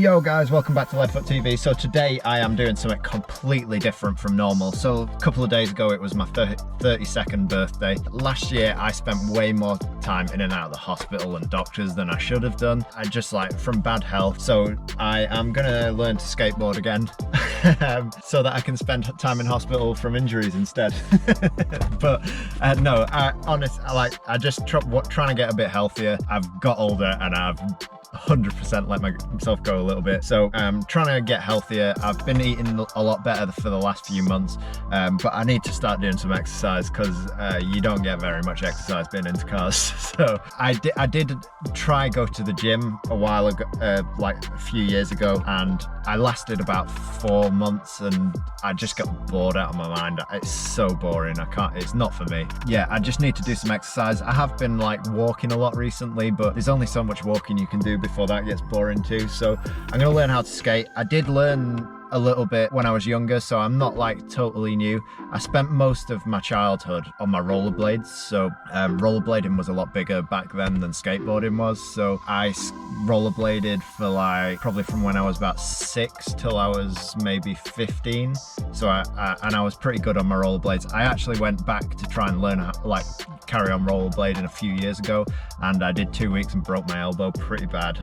Yo guys, welcome back to LeadFoot TV. So today I am doing something completely different from normal. So a couple of days ago it was my 32nd birthday. Last year I spent way more time in and out of the hospital and doctors than I should have done. I just from bad health. So I am gonna learn to skateboard again so that I can spend time in hospital from injuries instead. But no, I just trying to get a bit healthier. I've got older and I've 100% let myself go a little bit, so I'm trying to get healthier. I've been eating a lot better for the last few months, but I need to start doing some exercise because you don't get very much exercise being into cars. So I did try go to the gym a while ago, like a few years ago, and I lasted about 4 months and I just got bored out of my mind. It's so boring. It's not for me. Yeah, I just need to do some exercise. I have been walking a lot recently, but there's only so much walking you can do before that gets boring too. So I'm gonna learn how to skate. I did learn a little bit when I was younger, so I'm not totally new. I spent most of my childhood on my rollerblades, so rollerblading was a lot bigger back then than skateboarding was. So I rollerbladed for probably from when I was about 6 till I was maybe 15. So I was pretty good on my rollerblades. I actually went back to try and learn how, carry on rollerblading a few years ago, and I did 2 weeks and broke my elbow pretty bad.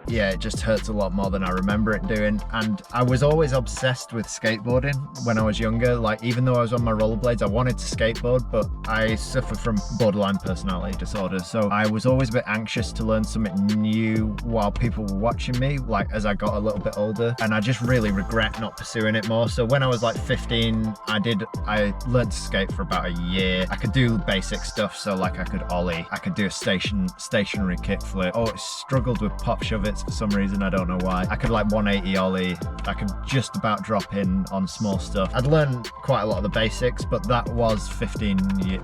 Yeah, it just hurts a lot more than I remember it doing. And I was always obsessed with skateboarding when I was younger. Even though I was on my rollerblades, I wanted to skateboard, but I suffer from borderline personality disorder. So I was always a bit anxious to learn something new while people were watching me, as I got a little bit older. And I just really regret not pursuing it more. So when I was 15, I learned to skate for about a year. I could do basic stuff. So I could Ollie, I could do a stationary kickflip. Oh, it struggled with pop shove-its for some reason, I don't know why. I could 180 Ollie. I could just about drop in on small stuff. I'd learned quite a lot of the basics, but that was 15 years,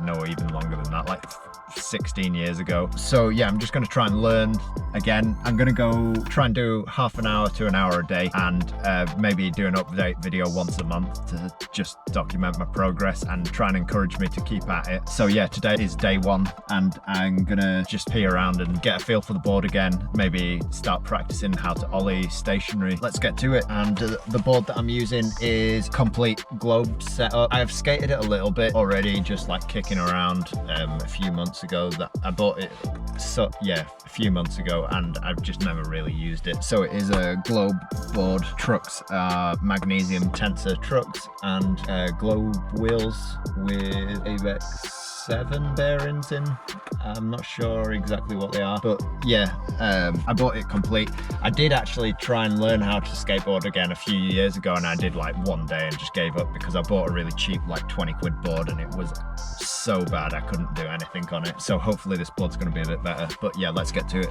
no, even longer than that, 16 years ago. So yeah, I'm just going to try and learn again. I'm going to go try and do half an hour to an hour a day, and maybe do an update video once a month to just document my progress and try and encourage me to keep at it. So yeah, today is day 1 and I'm gonna just pee around and get a feel for the board again, maybe start practicing how to Ollie stationary. Let's get to it. And the board that I'm using is complete globe setup. I've skated it a little bit already, just kicking around a few months ago. That I bought it a few months ago, and I've just never really used it. So it is a globe board. Trucks are magnesium tensor trucks and globe wheels with AVEX 7 bearings in. I'm not sure exactly what they are, but yeah, I bought it complete. I did actually try and learn how to skateboard again a few years ago, and I did one day and just gave up because I bought a really cheap 20 quid board and it was so bad I couldn't do anything on it. So hopefully this board's gonna be a bit better. But yeah, let's get to it.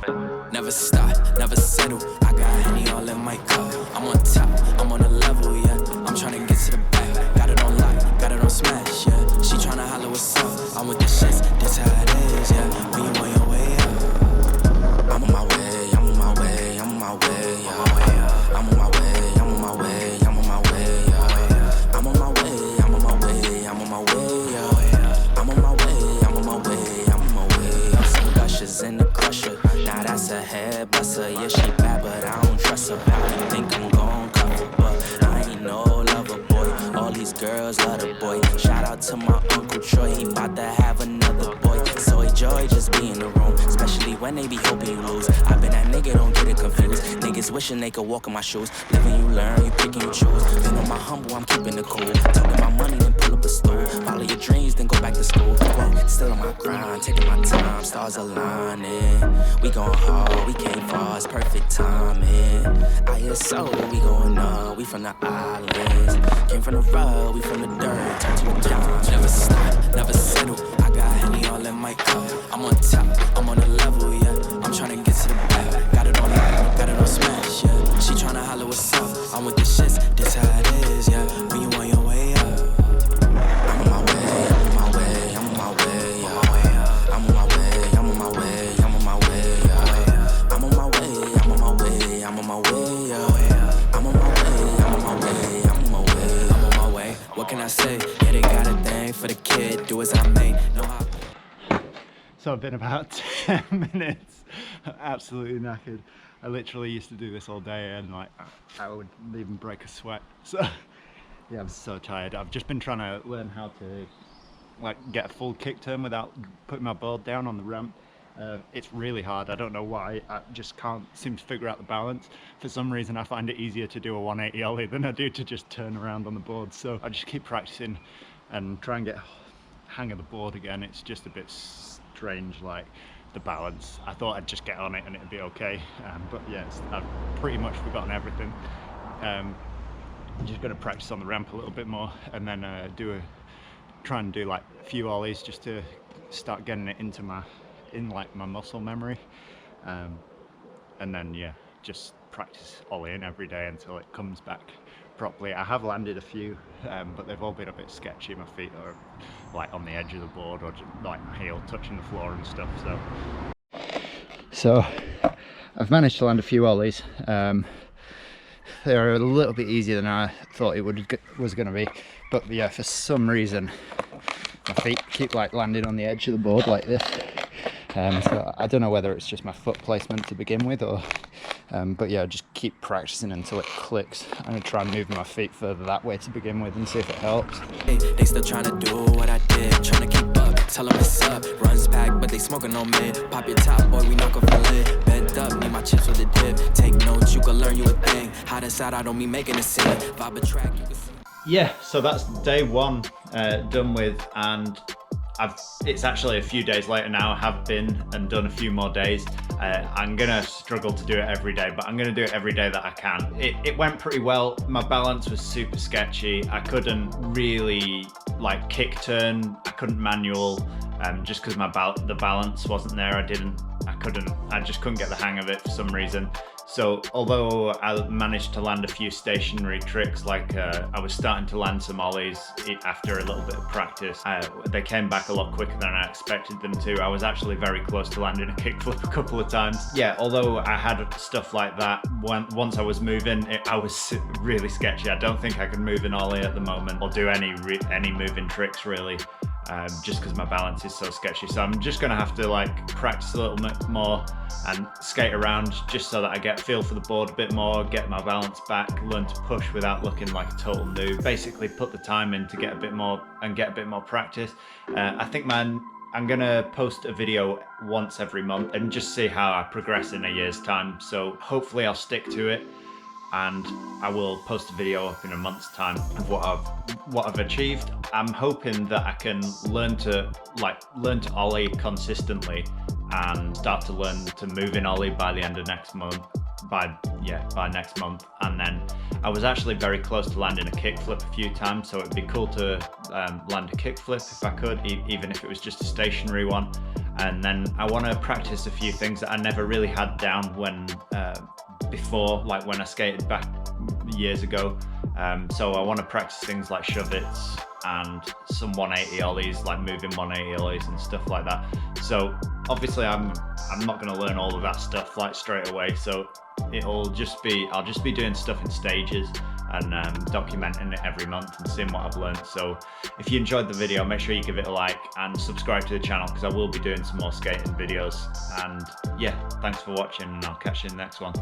Never stop, never settle. I got Henny all in my cup. I'm on top, I'm on a level, yeah. I'm trying to get to the back. Got it on lock, got it on smash, yeah. She trying to holler what's up. I'm with the shits, this how it is, yeah. When you on your way up, I'm on my way, I'm on my way, I'm on my way, yeah. I'm on my way, I'm on my way, I'm on my way, yeah. I'm on my way, I'm on my way, I'm on my way, yeah. I'm on my way, I'm on my way, I'm on my way. Some gushers in the crusher, now that's a head buster. Yeah, she bad, but I don't trust her. Probably think I'm gon' cover, but I ain't no lover boy. All these girls love the boy. Shout out to my Uncle Troy, he bout to have another boy. So enjoy just being in the room, especially when they be hoping you lose. I been that nigga, don't get it confused. Niggas wishing they could walk in my shoes. Living you learn, you pick and you choose. Been on my humble, I'm keeping it cool. Talking about money, then pull up a stool. Follow your dreams, then go back to school. Whoa, still on my grind, taking my time, stars aligning. We going hard, we came far, it's perfect timing. I hear so, we going up, we from the islands. Came from the road, we from the dirt, turn to a dime. Never stop, never settle. I got Henny all in my cup. I'm on top, I'm on a level, yeah. I'm trying to get to the back. Got it on lock, got it on smash, yeah. She trying to holler what's up. I'm with the shits, this how it is, yeah. When you on your way up, I'm on my way, I'm on my way, I'm on my way, yeah. I'm on my way, I'm on my way, I'm on my way, yeah. I'm on my way, I'm on my way, I'm on my way, yeah. I'm on my way, I'm on my way. do as I may. Know how. So I've been about 10 minutes, absolutely knackered. I literally used to do this all day and like I would even break a sweat. So yeah, I'm so tired. I've just been trying to learn how to like get a full kick turn without putting my board down on the ramp. It's really hard. I don't know why. I just can't seem to figure out the balance. For some reason I find it easier to do a 180 ollie than I do to just turn around on the board. So I just keep practicing and try and get hang of the board again. It's just a bit strange, like the balance. I thought I'd just get on it and it'd be okay, but yeah, I've pretty much forgotten everything. I'm just going to practice on the ramp a little bit more and then try and do like a few ollies just to start getting it into my muscle memory, and then yeah, just practice ollieing every day until it comes back properly. I have landed a few, but they've all been a bit sketchy. My feet are like on the edge of the board or just, like my heel touching the floor and stuff. So I've managed to land a few ollies. They're a little bit easier than I thought it was going to be, but yeah, for some reason my feet keep like landing on the edge of the board like this. So I don't know whether it's just my foot placement to begin with or but yeah, just keep practicing until it clicks. I'm going to try and move my feet further that way to begin with and see if it helps. They still trying to do what I did, trying to keep up, tell them it's up. Runs back, but they smoking on mid. Pop your top, boy, we knock off the lid. Bent up, need my chips with a dip. Take notes, you can learn you a thing. Hot inside, I don't mean making a scene. Vibe a track, you can see. Yeah, so that's day one done with, and it's actually a few days later now. I have been and done a few more days. I'm gonna struggle to do it every day, but I'm gonna do it every day that I can. It went pretty well. My balance was super sketchy. I couldn't really like kick turn. I couldn't manual, just because the balance wasn't there. I just couldn't get the hang of it for some reason. So although I managed to land a few stationary tricks, like I was starting to land some ollies after a little bit of practice, they came back a lot quicker than I expected them to. I was actually very close to landing a kickflip a couple of times. Yeah, although I had stuff like that, once I was moving, I was really sketchy. I don't think I can move an ollie at the moment or do any moving tricks really. Just because my balance is so sketchy. So I'm just gonna have to like practice a little bit more and skate around just so that I get a feel for the board a bit more, get my balance back, learn to push without looking like a total noob. Basically put the time in to get a bit more practice. I think I'm gonna post a video once every month and just see how I progress in a year's time. So hopefully I'll stick to it, and I will post a video up in a month's time of what I've achieved. I'm hoping that I can learn to ollie consistently and start to learn to move in ollie by the end of next month. By next month. And then I was actually very close to landing a kickflip a few times, so it'd be cool to land a kickflip if I could, even if it was just a stationary one. And then I want to practice a few things that I never really had down before, like when I skated back years ago. So I want to practice things like shove-its and some 180 ollies, like moving 180 ollies and stuff like that. So obviously I'm not going to learn all of that stuff like straight away, so I'll just be doing stuff in stages and documenting it every month and seeing what I've learned. So if you enjoyed the video, make sure you give it a like and subscribe to the channel, because I will be doing some more skating videos. And yeah, thanks for watching, and I'll catch you in the next one.